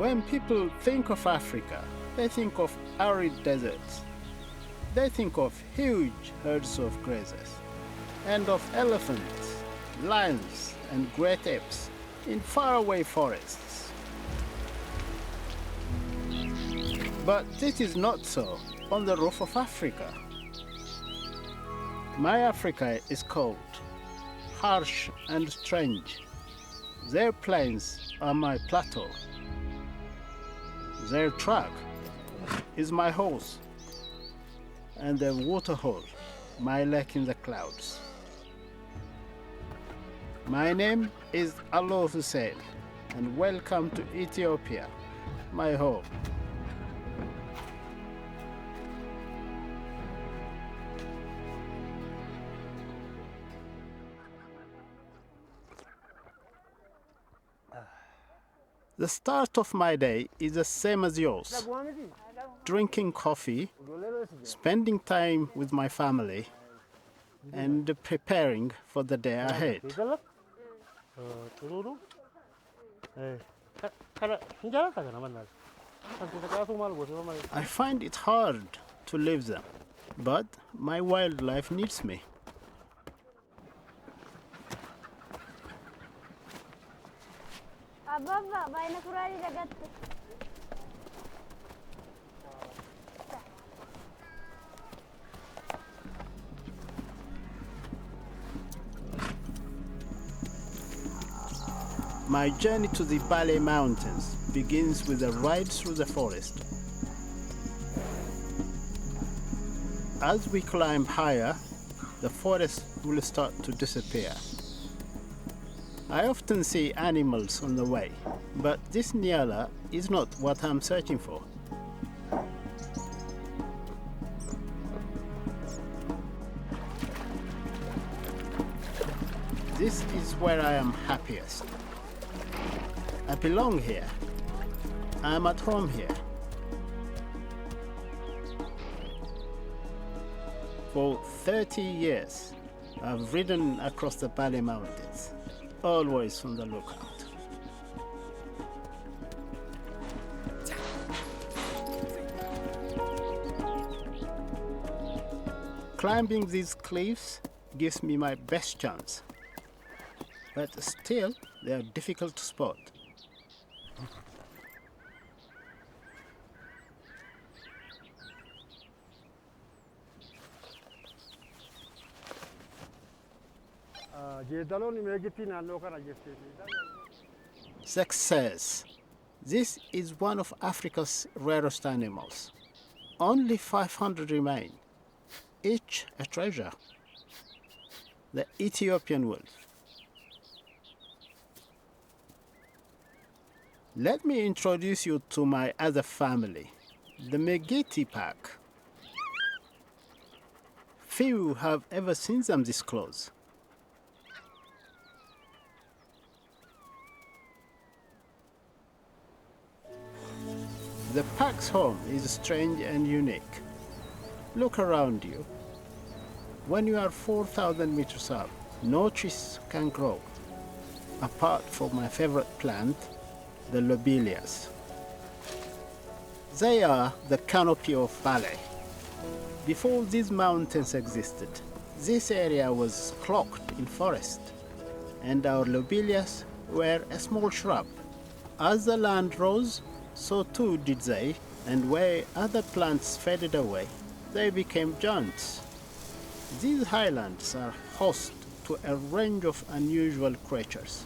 When people think of Africa, they think of arid deserts. They think of huge herds of grazers and of elephants, lions, and great apes in faraway forests. But this is not so on the roof of Africa. My Africa is cold, harsh, and strange. Their plains are my plateau. Their track is my horse, and their waterhole, my lake in the clouds. My name is Alo Hussein, and welcome to Ethiopia, my home. The start of my day is the same as yours. Drinking coffee, spending time with my family, and preparing for the day ahead. I find it hard to leave them, but my wildlife needs me. My journey to the Bale Mountains begins with a ride through the forest. As we climb higher, the forest will start to disappear. I often see animals on the way, but this nyala is not what I'm searching for. This is where I am happiest. I belong here. I'm at home here. For 30 years, I've ridden across the Bale Mountains, always on the lookout. Climbing these cliffs gives me my best chance, but still they are difficult to spot. Success. This is one of Africa's rarest animals. Only 500 remain, each a treasure. The Ethiopian wolf. Let me introduce you to my other family, the Megiti pack. Few have ever seen them this close. The pack's home is strange and unique. Look around you. When you are 4,000 meters up, no trees can grow, apart from my favorite plant, the lobelias. They are the canopy of Bale. Before these mountains existed, this area was cloaked in forest, and our lobelias were a small shrub. As the land rose, so too did they, and where other plants faded away, they became giants. These highlands are host to a range of unusual creatures,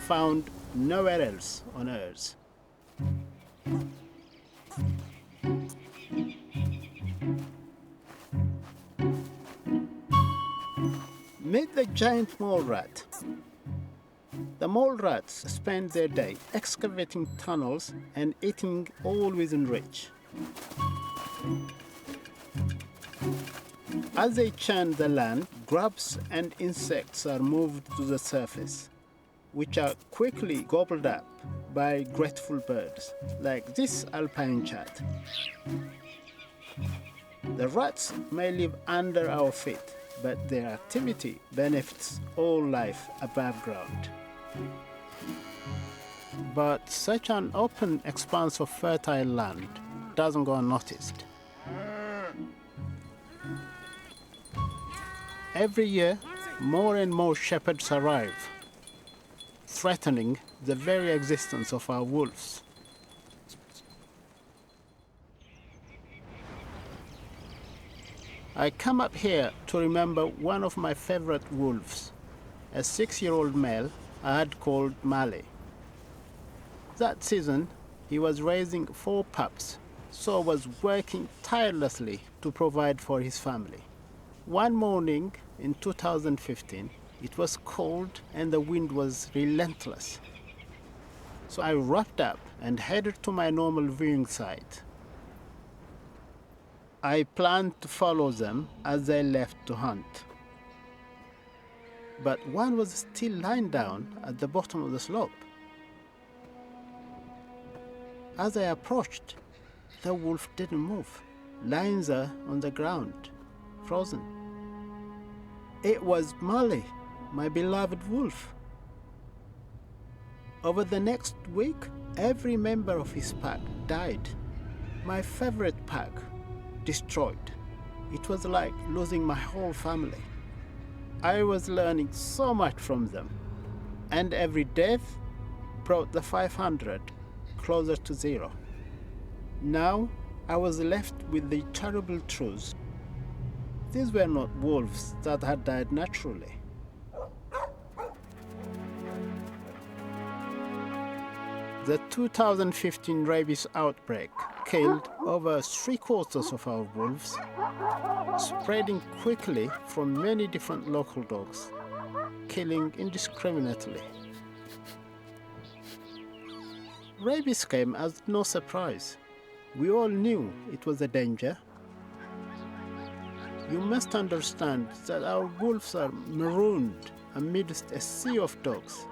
found nowhere else on Earth. Meet the giant mole rat. The mole rats spend their day excavating tunnels and eating all within reach. As they churn the land, grubs and insects are moved to the surface, which are quickly gobbled up by grateful birds, like this alpine chat. The rats may live under our feet, but their activity benefits all life above ground. But such an open expanse of fertile land doesn't go unnoticed. Every year, more and more shepherds arrive, threatening the very existence of our wolves. I come up here to remember one of my favorite wolves, a 6-year-old male I had called Mali. That season, he was raising 4 pups, so was working tirelessly to provide for his family. One morning in 2015, it was cold and the wind was relentless. So I wrapped up and headed to my normal viewing site. I planned to follow them as they left to hunt. But one was still lying down at the bottom of the slope. As I approached, the wolf didn't move, lying there on the ground, frozen. It was Mali, my beloved wolf. Over the next week, every member of his pack died. My favorite pack destroyed. It was like losing my whole family. I was learning so much from them, and every death brought the 500 closer to 0. Now I was left with the terrible truth. These were not wolves that had died naturally. The 2015 rabies outbreak killed over 3/4 of our wolves, spreading quickly from many different local dogs, killing indiscriminately. Rabies came as no surprise. We all knew it was a danger. You must understand that our wolves are marooned amidst a sea of dogs.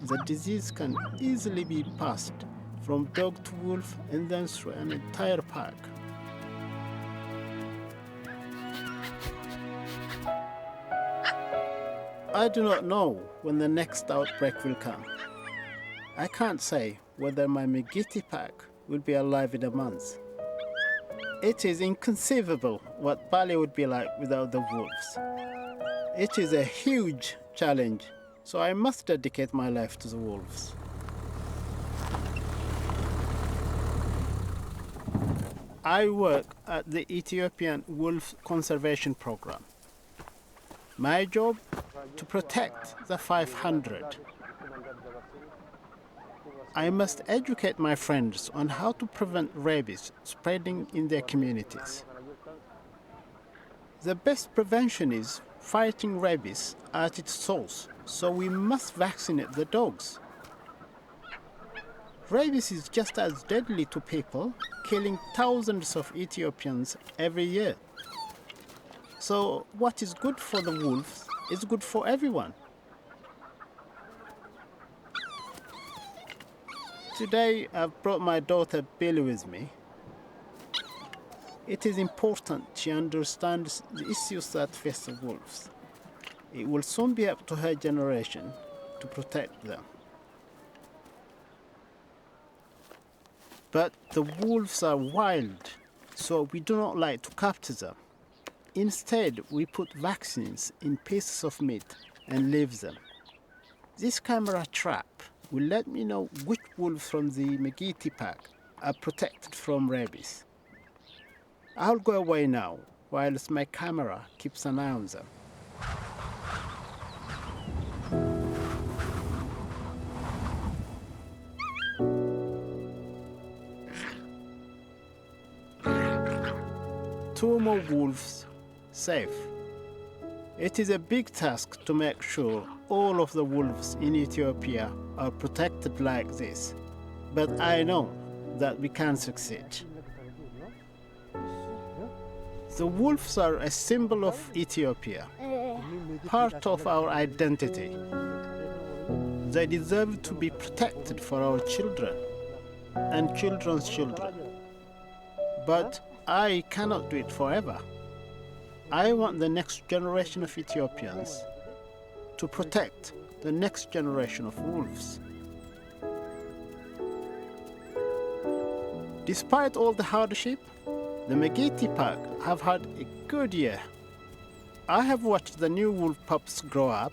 The disease can easily be passed from dog to wolf and then through an entire pack. I do not know when the next outbreak will come. I can't say whether my Megiti pack will be alive in a month. It is inconceivable what Bali would be like without the wolves. It is a huge challenge, so I must dedicate my life to the wolves. I work at the Ethiopian Wolf Conservation Program. My job, to protect the 500. I must educate my friends on how to prevent rabies spreading in their communities. The best prevention is fighting rabies at its source, so we must vaccinate the dogs. Rabies is just as deadly to people, killing thousands of Ethiopians every year. So what is good for the wolves is good for everyone. Today I've brought my daughter Billy with me. It is important she understands the issues that face the wolves. It will soon be up to her generation to protect them. But the wolves are wild, so we do not like to capture them. Instead, we put vaccines in pieces of meat and leave them. This camera trap will let me know which wolves from the Megiti pack are protected from rabies. I'll go away now, whilst my camera keeps an eye on them. Two more wolves, safe. It is a big task to make sure all of the wolves in Ethiopia are protected like this, but I know that we can succeed. The wolves are a symbol of Ethiopia, part of our identity. They deserve to be protected for our children and children's children. But I cannot do it forever. I want the next generation of Ethiopians to protect the next generation of wolves. Despite all the hardship, the Megiti pack have had a good year. I have watched the new wolf pups grow up.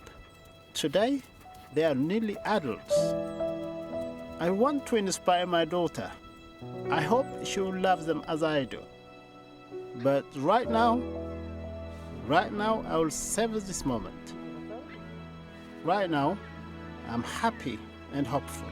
Today, they are nearly adults. I want to inspire my daughter. I hope she will love them as I do. But right now, I will savor this moment. Right now, I'm happy and hopeful.